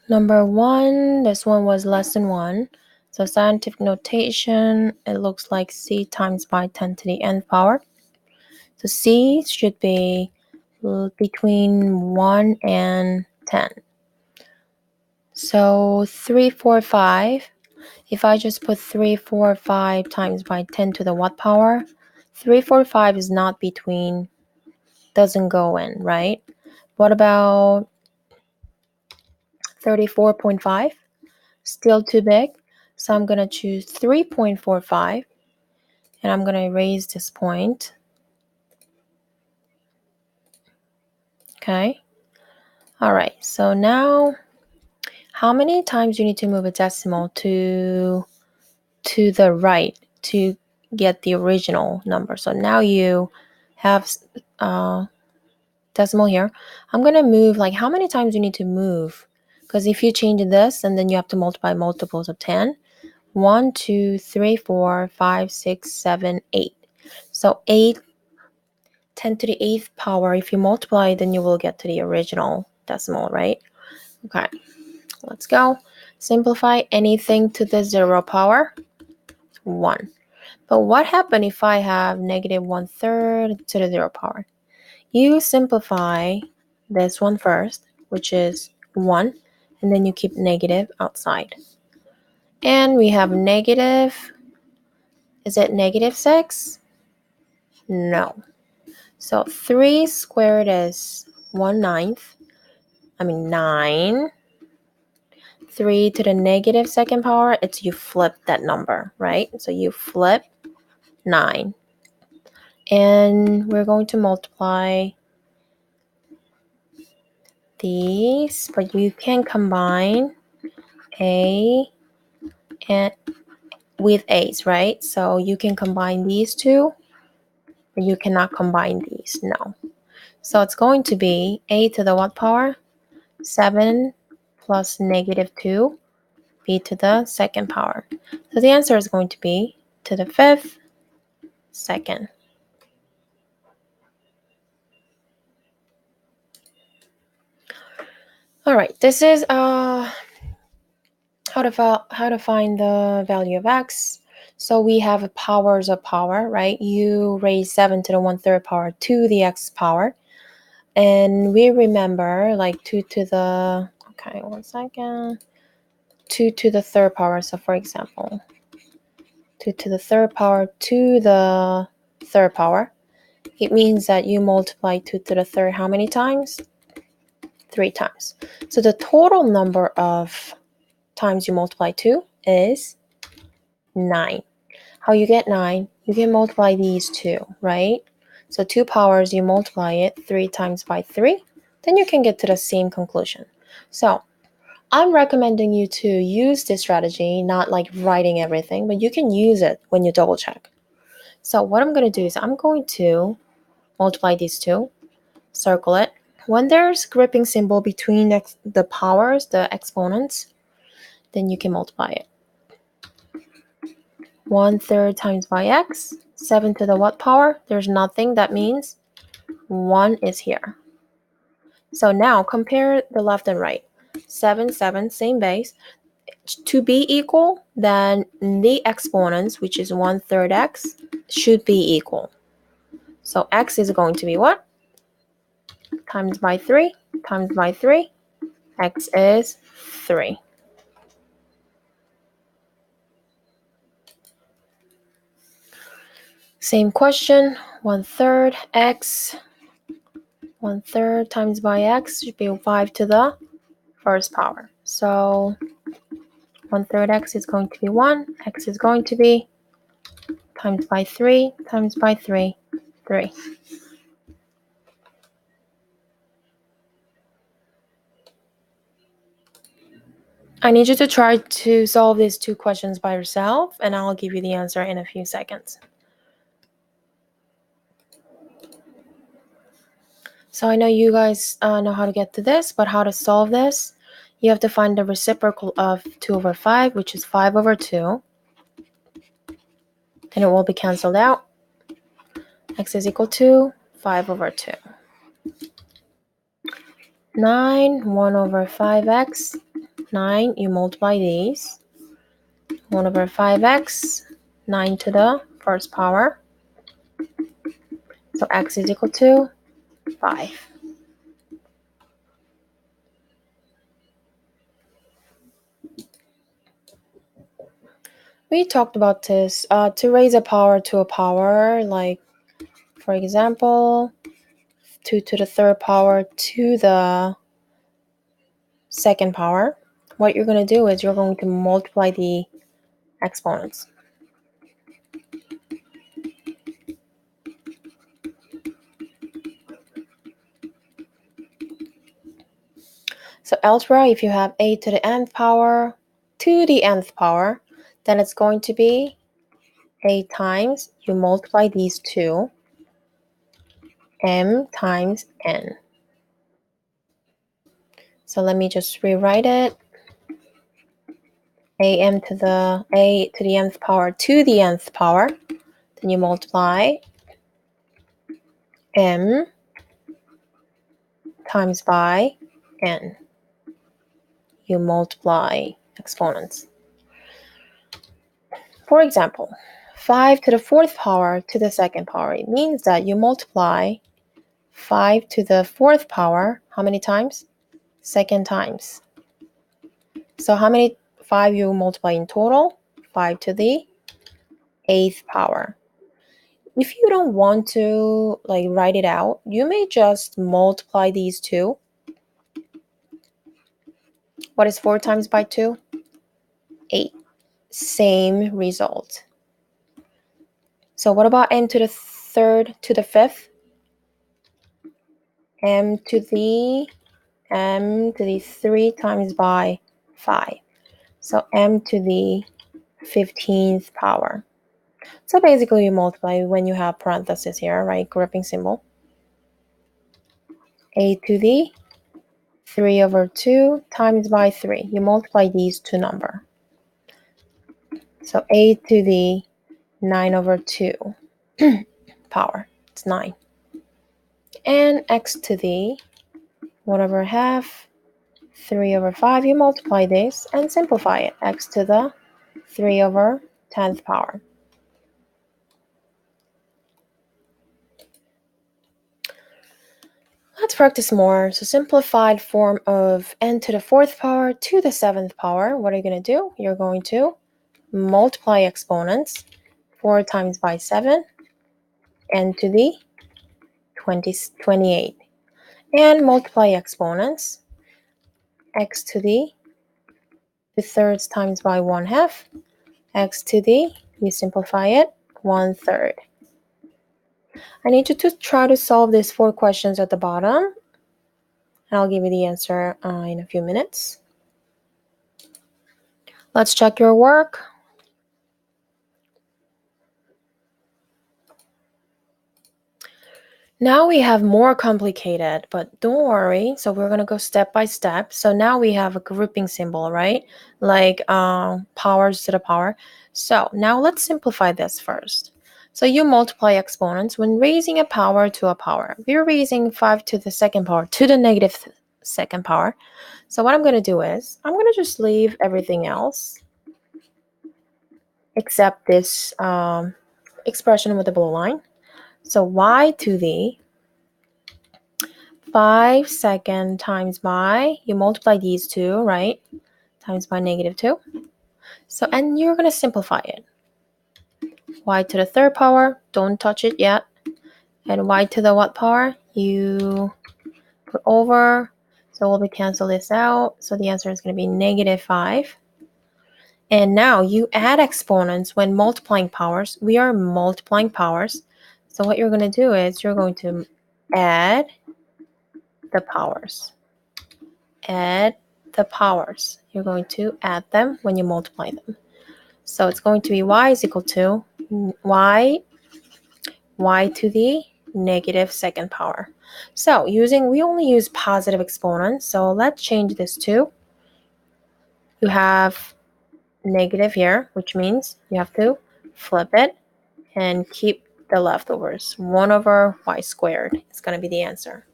Number 1, this one was less than 1. So scientific notation, it looks like c times by 10 to the nth power. So c should be between 1 and 10. So 3, 4, 5. If I just put 3, 4, 5 times by 10 to the what power? 3, 4, 5 is not between, doesn't go in, right? What about 34.5? Still too big. So I'm going to choose 3.45 and I'm going to erase this point. Okay. All right. So now how many times you need to move a decimal to the right to get the original number? So now you have decimal here. I'm going to move, like, how many times you need to move? Because if you change this and then you have to multiply multiples of 10. 1, 2, 3, 4, 5, 6, 7, 8. So 8, 10 to the 8th power. If you multiply, then you will get to the original decimal, right? Okay, let's go. Simplify anything to the 0 power. 1. But what happens if I have negative 1/3 to the 0 power? You simplify this one first, which is 1, and then you keep negative outside. And we have negative, is it negative 6? No. So 3 squared is 1/9. 9. 3 to the negative second power, it's you flip that number, right? So you flip 9. And we're going to multiply these, but you can combine a and with a's, right? So you can combine these two, but you cannot combine these, no. So it's going to be a to the what power? 7 plus negative 2, b to the second power. So the answer is going to be to the 5th second. All right, this is how to find the value of x. So we have powers of power, right? You raise 7 to the 1/3 power to the x power. And we remember, like, 2 to the, okay, 1 second, 2 to the 3rd power. So for example, 2 to the 3rd power to the 3rd power. It means that you multiply 2 to the 3rd how many times? 3 times. So the total number of times you multiply 2 is 9. How you get 9? You can multiply these two, right? So 2 powers, you multiply it 3 times by 3, then you can get to the same conclusion. So I'm recommending you to use this strategy, not like writing everything, but you can use it when you double check. So what I'm going to do is I'm going to multiply these two, circle it. When there's gripping symbol between the powers, the exponents, then you can multiply it. 1/3 times by x, 7 to the what power? There's nothing, that means 1 is here. So now compare the left and right. 7, 7, same base. To be equal, then the exponents, which is 1/3 x, should be equal. So x is going to be what? Times by 3, times by 3. X is 3. Same question, 1/3 x, 1/3 times by x should be 5 to the 1st power. So 1/3 x is going to be 1, x is going to be times by 3, times by 3, 3. I need you to try to solve these two questions by yourself, and I'll give you the answer in a few seconds. So I know you guys know how to get to this, but how to solve this? You have to find the reciprocal of 2/5, which is 5/2. Then it will be canceled out. X is equal to 5/2. 9, 1 over 5x, 9, you multiply these. 1 over 5x, 9 to the first power. So x is equal to 5. We talked about this. To raise a power to a power, like, for example, 2 to the third power to the second power, what you're going to do is you're going to multiply the exponents. So algebra, if you have a to the nth power to the nth power, then it's going to be a times, you multiply these two, m times n. So let me just rewrite it. A to the nth power to the nth power. Then you multiply m times by n. You multiply exponents. For example, 5 to the fourth power to the second power. It means that you multiply 5 to the fourth power, how many times? Second times. So how many 5 you multiply in total? 5 to the eighth power. If you don't want to write it out, you may just multiply these two. What is 4 times by 2? 8. Same result. So what about m to the third to the fifth? m to the 3 times by 5. So m to the 15th power. So basically you multiply when you have parentheses here, right? Grouping symbol. A to the 3 over 2 times by 3. You multiply these two numbers. So a to the 9 over 2 power. It's 9. And x to the 1 over half 3 over 5. You multiply this and simplify it. X to the 3 over 10th power. Let's practice more. So simplified form of n to the fourth power to the seventh power. What are you going to do? You're going to multiply exponents. 4 times by 7, n to the 28. And multiply exponents. X to the 2/3 times by 1/2. X to the, you simplify it, 1/3. I need you to try to solve these 4 questions at the bottom. And I'll give you the answer in a few minutes. Let's check your work. Now we have more complicated, but don't worry. So we're going to go step by step. So now we have a grouping symbol, right? Like powers to the power. So now let's simplify this first. So you multiply exponents when raising a power to a power. We're raising 5 to the second power to the negative second power. So what I'm going to do is I'm going to just leave everything else except this expression with the blue line. So y to the 5 second times by, you multiply these two, right? Times by -2. So, and you're going to simplify it. Y to the third power, don't touch it yet. And y to the what power? You put over. So we'll cancel this out. So the answer is going to be -5. And now you add exponents when multiplying powers. We are multiplying powers. So what you're going to do is you're going to add the powers. Add the powers. You're going to add them when you multiply them. So it's going to be y is equal to y to the negative second power. So we only use positive exponents. So let's change this to, you have negative here, which means you have to flip it and keep the leftovers. 1 over y squared is going to be the answer.